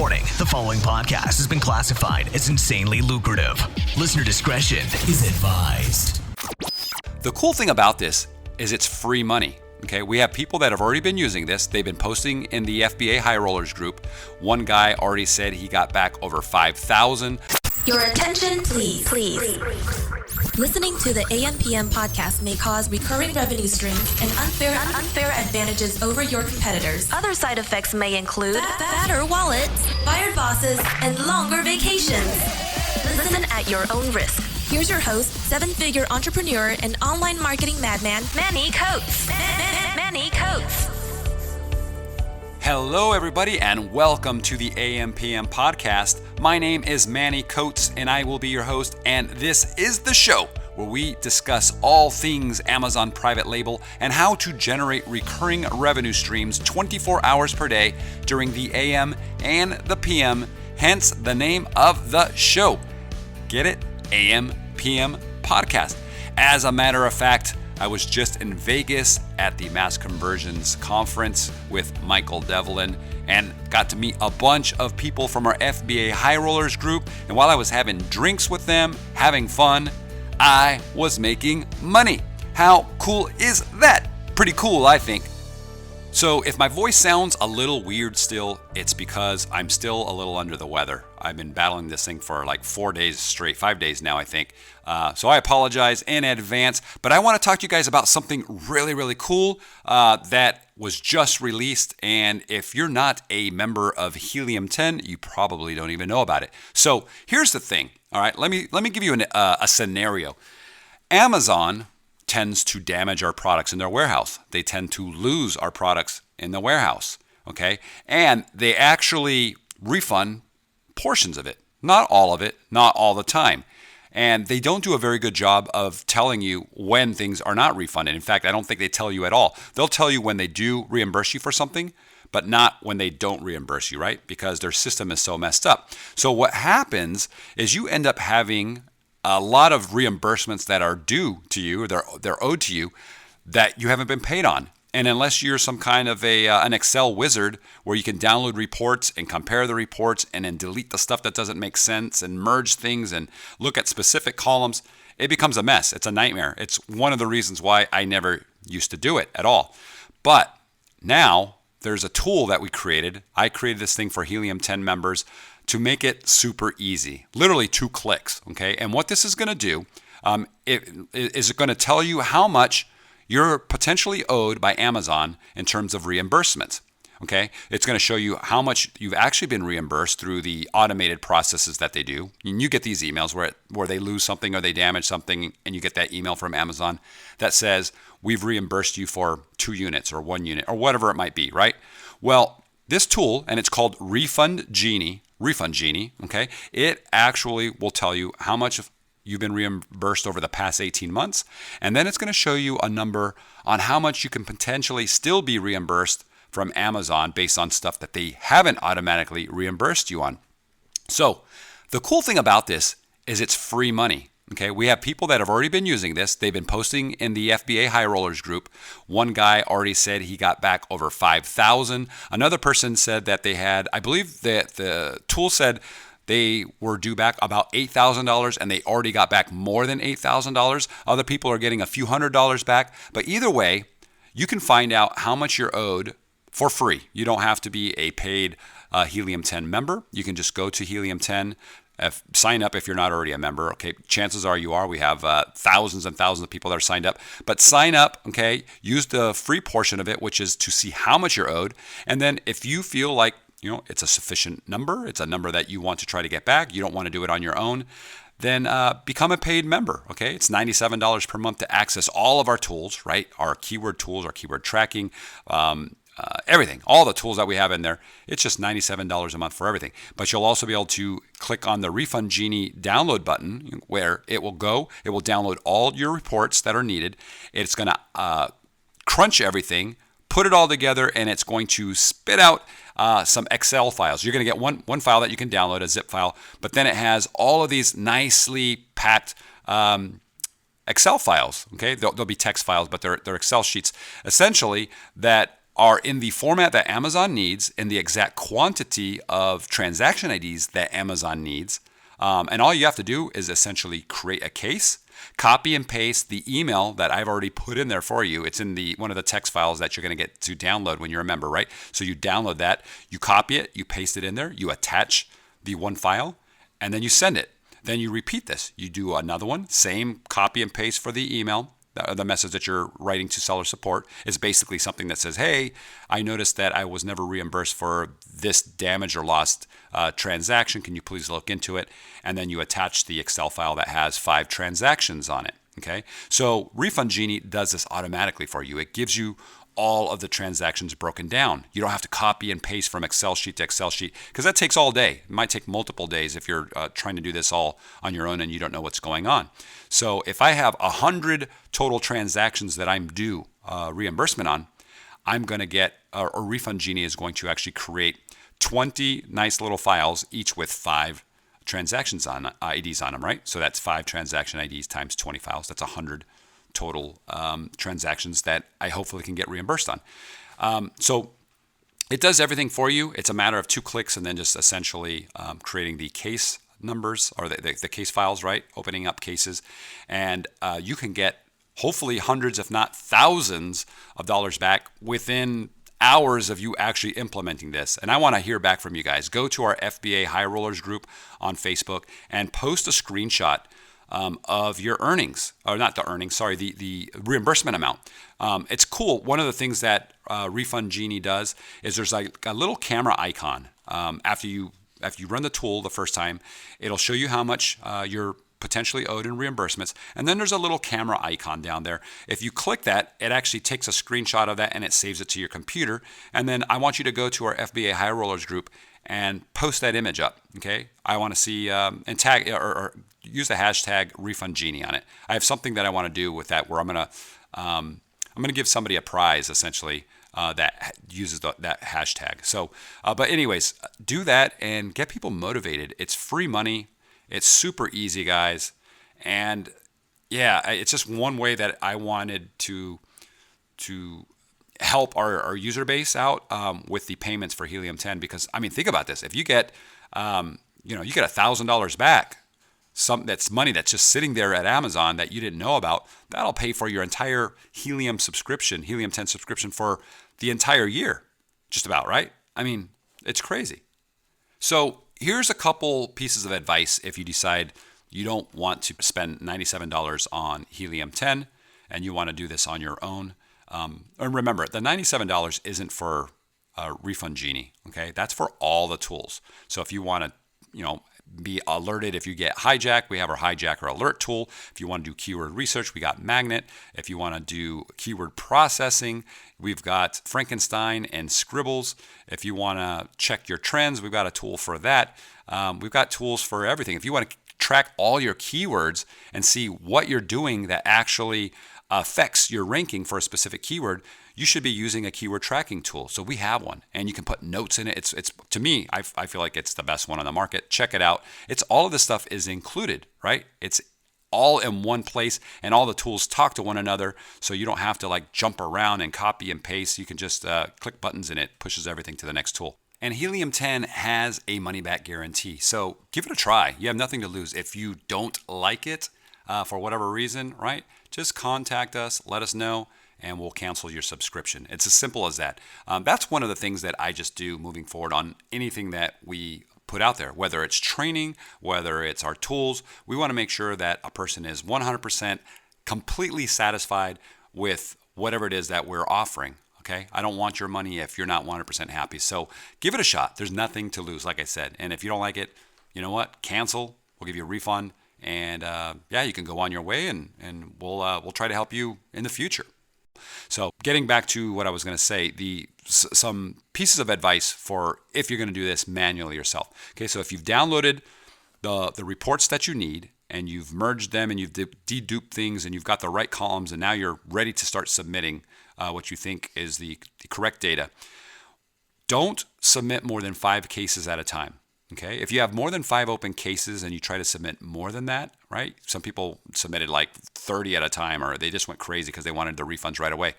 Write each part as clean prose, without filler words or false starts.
Warning, the following podcast has been classified as insanely lucrative. Listener discretion is advised. The cool thing about this is it's free money. Okay, we have people that have already been using this. They've been posting in the FBA High Rollers group. One guy already said he got back over 5,000. Your attention, please. Listening to the AMPM podcast may cause recurring revenue streams and unfair advantages over your competitors. Other side effects may include fatter wallets, fired bosses, and longer vacations. Listen at your own risk. Here's your host, seven-figure entrepreneur and online marketing madman, Manny Coates. Manny Coates. Hello, everybody, and welcome to the AMPM podcast. My name is Manny Coates, and I will be your host, and this is the show where we discuss all things Amazon private label and how to generate recurring revenue streams 24 hours per day during the AM and the PM, hence the name of the show. Get it? AMPM podcast. As a matter of fact, I was just in Vegas at the Mass Conversions Conference with Michael Devlin and got to meet a bunch of people from our FBA High Rollers group. And while I was having drinks with them, having fun, I was making money. How cool is that? Pretty cool, I think. So if my voice sounds a little weird still, it's because I'm still a little under the weather. I've been battling this thing for like 4 days straight, 5 days now, I think. So I apologize in advance, but I want to talk to you guys about something really, really cool that was just released. And if you're not a member of Helium 10, you probably don't even know about it. So here's the thing. All right, let me give you a scenario. Amazon tends to damage our products in their warehouse. They tend to lose our products in the warehouse, okay? And they actually refund portions of it, not all of it, not all the time. And they don't do a very good job of telling you when things are not refunded. In fact, I don't think they tell you at all. They'll tell you when they do reimburse you for something, but not when they don't reimburse you, right? Because their system is so messed up. So what happens is you end up having a lot of reimbursements that are due to you, or they're owed to you, that you haven't been paid on. And unless you're some kind of an Excel wizard where you can download reports and compare the reports and then delete the stuff that doesn't make sense and merge things and look at specific columns, it becomes a mess. It's a nightmare. It's one of the reasons why I never used to do it at all. But now there's a tool that we created. I created this thing for Helium 10 members to make it super easy, literally 2 clicks, okay? And what this is going to do, is it going to tell you how much you're potentially owed by Amazon in terms of reimbursements, okay? It's going to show you how much you've actually been reimbursed through the automated processes that they do. And you get these emails where they lose something or they damage something, and you get that email from Amazon that says, we've reimbursed you for 2 units or 1 unit or whatever it might be, right? Well, this tool, and it's called Refund Genie, okay? It actually will tell you how much you've been reimbursed over the past 18 months, and then it's going to show you a number on how much you can potentially still be reimbursed from Amazon based on stuff that they haven't automatically reimbursed you on. So the cool thing about this is it's free money. Okay, we have people that have already been using this. They've been posting in the FBA High Rollers group. One guy already said he got back over 5,000. Another person said that they had, I believe that the tool said they were due back about $8,000 and they already got back more than $8,000. Other people are getting a few $100s back. But either way, you can find out how much you're owed for free. You don't have to be a paid Helium 10 member. You can just go to Helium 10. Sign up if you're not already a member. Okay, chances are you are. We have thousands and thousands of people that are signed up. But sign up, okay, use the free portion of it, which is to see how much you're owed. And then if you feel like, it's a sufficient number, it's a number that you want to try to get back, you don't want to do it on your own, then become a paid member, okay? It's $97 per month to access all of our tools, right? Our keyword tools, our keyword tracking, everything, all the tools that we have in there. It's just $97 a month for everything. But you'll also be able to click on the Refund Genie download button where it will download all your reports that are needed. It's going to crunch everything, put it all together, and it's going to spit out some Excel files. You're going to get one file that you can download, a zip file, but then it has all of these nicely packed Excel files, okay? They'll be text files, but they're Excel sheets, essentially, that are in the format that Amazon needs, in the exact quantity of transaction IDs that Amazon needs. And all you have to do is essentially create a case, copy and paste the email that I've already put in there for you. It's in one of the text files that you're going to get to download when you're a member, right? So you download that, you copy it, you paste it in there, you attach the one file, and then you send it. Then you repeat this. You do another one, same copy and paste for the email. The message that you're writing to seller support is basically something that says, hey, I noticed that I was never reimbursed for this damaged or lost transaction. Can you please look into it? And then you attach the Excel file that has 5 transactions on it. Okay. So Refund Genie does this automatically for you. It gives you all of the transactions broken down. You don't have to copy and paste from Excel sheet to Excel sheet because that takes all day. It might take multiple days if you're trying to do this all on your own and you don't know what's going on. So if I have 100 total transactions that I'm due reimbursement on, I'm going to get, or Refund Genie is going to actually create 20 nice little files, each with 5 transactions on IDs on them, right? So that's 5 transaction IDs times 20 files. That's 100 total transactions that I hopefully can get reimbursed on. So it does everything for you. It's a matter of 2 clicks and then just essentially creating the case numbers or the case files, right? Opening up cases. And you can get hopefully hundreds, if not thousands of dollars back within hours of you actually implementing this. And I want to hear back from you guys. Go to our FBA High Rollers group on Facebook and post a screenshot of your earnings, or not the earnings, sorry, the reimbursement amount. It's cool. One of the things that Refund Genie does is there's like a little camera icon. After you run the tool the first time, it'll show you how much you're potentially owed in reimbursements. And then there's a little camera icon down there. If you click that, it actually takes a screenshot of that and it saves it to your computer. And then I want you to go to our FBA High Rollers group and post that image up. Okay, I want to see and tag or use the hashtag Refund Genie on it. I have something that I want to do with that where I'm gonna give somebody a prize essentially that uses that hashtag. So, but anyways, do that and get people motivated. It's free money. It's super easy, guys, and yeah, it's just one way that I wanted to help our user base out with the payments for Helium 10. Because I mean, think about this: if you get you get $1,000 back, that's money that's just sitting there at Amazon that you didn't know about. That'll pay for your entire Helium 10 subscription for the entire year, just about, right? I mean, it's crazy. So here's a couple pieces of advice if you decide you don't want to spend $97 on Helium 10 and you want to do this on your own. And remember, the $97 isn't for Refund Genie, okay? That's for all the tools. So if you want to, be alerted if you get hijacked, we have our Hijacker Alert tool. If you want to do keyword research, we got Magnet. If you want to do keyword processing, we've got Frankenstein and Scribbles. If you want to check your trends, we've got a tool for that. We've got tools for everything. If you want to track all your keywords and see what you're doing that actually affects your ranking for a specific keyword, you should be using a keyword tracking tool. So we have one, and you can put notes in it. It's to me, I feel like it's the best one on the market. Check it out. It's all of this stuff is included, right? It's all in one place, and all the tools talk to one another, so you don't have to like jump around and copy and paste. You can just click buttons, and it pushes everything to the next tool. And Helium 10 has a money-back guarantee, so give it a try. You have nothing to lose. If you don't like it for whatever reason, right? Just contact us, let us know, and we'll cancel your subscription. It's as simple as that. That's one of the things that I just do moving forward on anything that we put out there, whether it's training, whether it's our tools. We want to make sure that a person is 100% completely satisfied with whatever it is that we're offering. Okay, I don't want your money if you're not 100% happy. So give it a shot. There's nothing to lose, like I said. And if you don't like it, you know what? Cancel. We'll give you a refund. And you can go on your way, and we'll try to help you in the future. So getting back to what I was going to say, some pieces of advice for if you're going to do this manually yourself. Okay, so if you've downloaded the reports that you need and you've merged them and you've deduped things and you've got the right columns and now you're ready to start submitting what you think is the correct data, don't submit more than 5 cases at a time. Okay, if you have more than 5 open cases and you try to submit more than that, right? Some people submitted like 30 at a time, or they just went crazy because they wanted the refunds right away.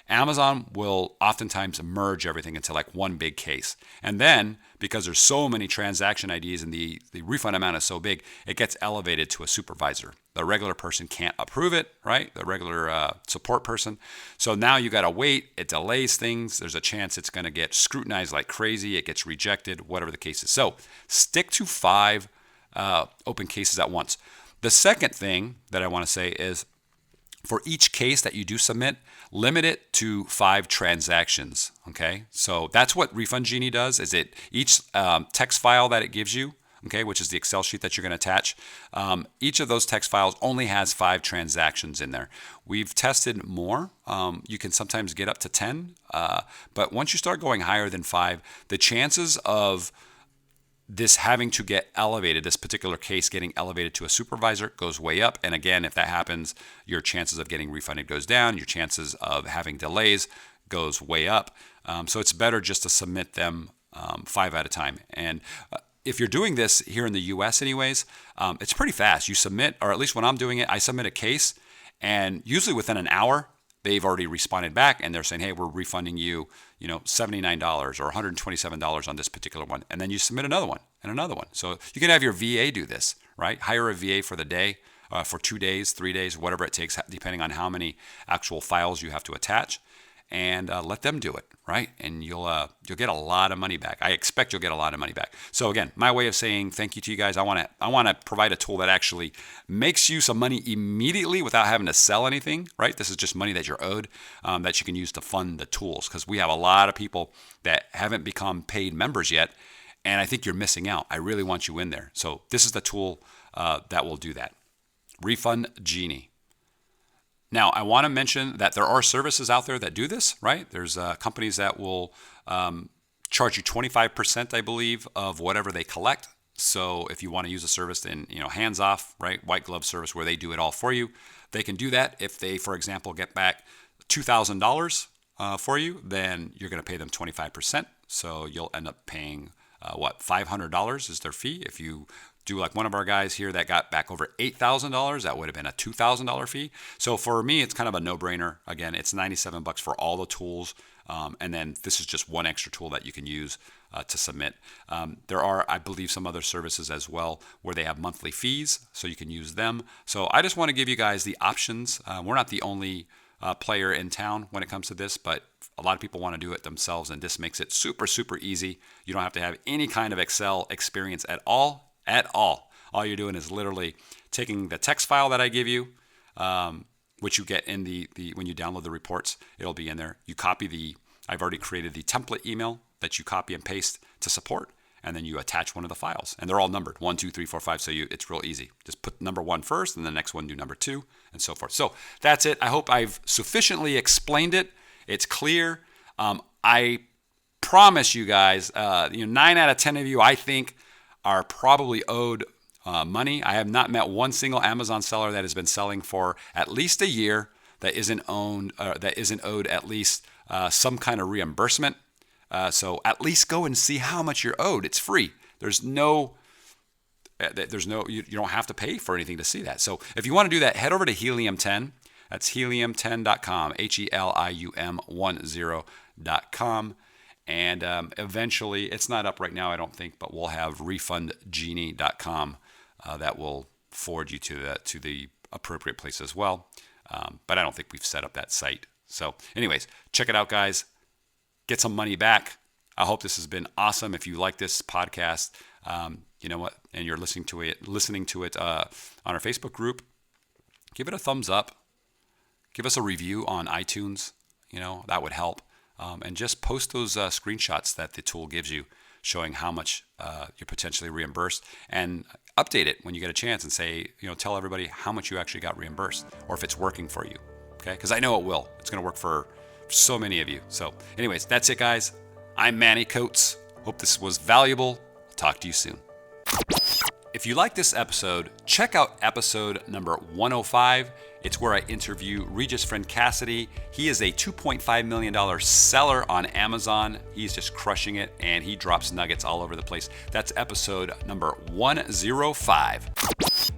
Amazon will oftentimes merge everything into like one big case. And then, because there's so many transaction IDs and the refund amount is so big, it gets elevated to a supervisor. The regular person can't approve it, right? The regular support person. So now you got to wait. It delays things. There's a chance it's going to get scrutinized like crazy. It gets rejected, whatever the case is. So stick to 5 open cases at once. The second thing that I want to say is, for each case that you do submit, limit it to 5 transactions, okay? So that's what Refund Genie does, is it each text file that it gives you, okay, which is the Excel sheet that you're going to attach, each of those text files only has 5 transactions in there. We've tested more. You can sometimes get up to 10, but once you start going higher than 5, the chances of this having to get elevated, this particular case getting elevated to a supervisor, goes way up. And again, if that happens, your chances of getting refunded goes down. Your chances of having delays goes way up. So it's better just to submit them 5 at a time. And if you're doing this here in the US anyways, it's pretty fast. You submit, or at least when I'm doing it, I submit a case, and usually within an hour, they've already responded back and they're saying, hey, we're refunding you, $79 or $127 on this particular one. And then you submit another one and another one. So you can have your VA do this, right? Hire a VA for the day, for 2 days, 3 days, whatever it takes, depending on how many actual files you have to attach, and let them do it, right? And you'll get a lot of money back. I expect you'll get a lot of money back. So again, my way of saying thank you to you guys, I want to provide a tool that actually makes you some money immediately without having to sell anything, right? This is just money that you're owed, that you can use to fund the tools, because we have a lot of people that haven't become paid members yet, and I think you're missing out. I really want you in there. So this is the tool that will do that. Refund Genie. Now, I want to mention that there are services out there that do this, right? There's companies that will charge you 25%, I believe, of whatever they collect. So if you want to use a service in, hands off, right, white glove service where they do it all for you, they can do that. If they, for example, get back $2,000 for you, then you're going to pay them 25%. So you'll end up paying $500 is their fee. If you do like one of our guys here that got back over $8,000, that would have been a $2,000 fee. So for me, it's kind of a no-brainer. Again, it's $97 for all the tools, and then this is just one extra tool that you can use to submit. There are, I believe, some other services as well where they have monthly fees, so you can use them. So I just want to give you guys the options. We're not the only player in town when it comes to this, but a lot of people want to do it themselves, and this makes it super, super easy. You don't have to have any kind of Excel experience at all. All you're doing is literally taking the text file that I give you, which you get in the when you download the reports, it'll be in there. You copy I've already created the template email that you copy and paste to support, and then you attach one of the files, and they're all numbered 1, 2, 3, 4, 5. So it's real easy. Just put number 1 first, and the next one do number 2, and so forth. So that's it. I hope I've sufficiently explained it. It's clear. I promise you guys, 9 out of 10 of you, I think, are probably owed money. I have not met one single Amazon seller that has been selling for at least a year that isn't owed at least some kind of reimbursement. So at least go and see how much you're owed. It's free. You don't have to pay for anything to see that. So if you want to do that, head over to Helium 10. That's helium10.com, helium10.com. And eventually, it's not up right now, I don't think, but we'll have refundgenie.com that will forward you to the appropriate place as well. But I don't think we've set up that site. So anyways, check it out, guys. Get some money back. I hope this has been awesome. If you like this podcast, you know what, and you're listening to it on our Facebook group, give it a thumbs up. Give us a review on iTunes. That would help. And just post those screenshots that the tool gives you showing how much you're potentially reimbursed, and update it when you get a chance and say, tell everybody how much you actually got reimbursed, or if it's working for you, okay? Because I know it will. It's going to work for so many of you. So anyways, that's it, guys. I'm Manny Coates. Hope this was valuable. I'll talk to you soon. If you like this episode, check out episode number 105 It's where I interview Regis' friend Cassidy. He is a $2.5 million seller on Amazon. He's just crushing it, and he drops nuggets all over the place. That's episode number 105.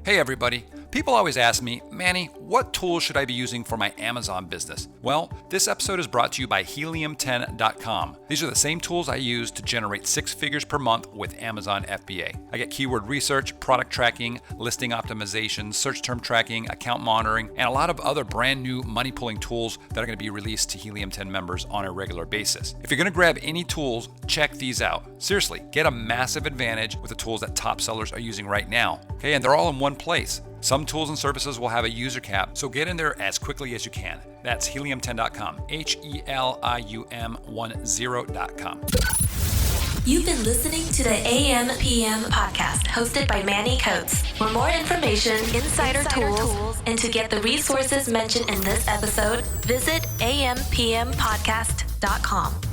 Hey everybody. People always ask me, Manny, what tools should I be using for my Amazon business? Well, this episode is brought to you by Helium10.com. These are the same tools I use to generate 6 figures per month with Amazon FBA. I get keyword research, product tracking, listing optimization, search term tracking, account monitoring, and a lot of other brand new money pulling tools that are going to be released to Helium 10 members on a regular basis. If you're going to grab any tools, check these out. Seriously, get a massive advantage with the tools that top sellers are using right now. Okay, and they're all in one place. Some tools and services will have a user cap, so get in there as quickly as you can. That's Helium10.com, Helium10.com. You've been listening to the AM/PM podcast hosted by Manny Coates. For more information, insider tools, and to get the resources mentioned in this episode, visit ampmpodcast.com.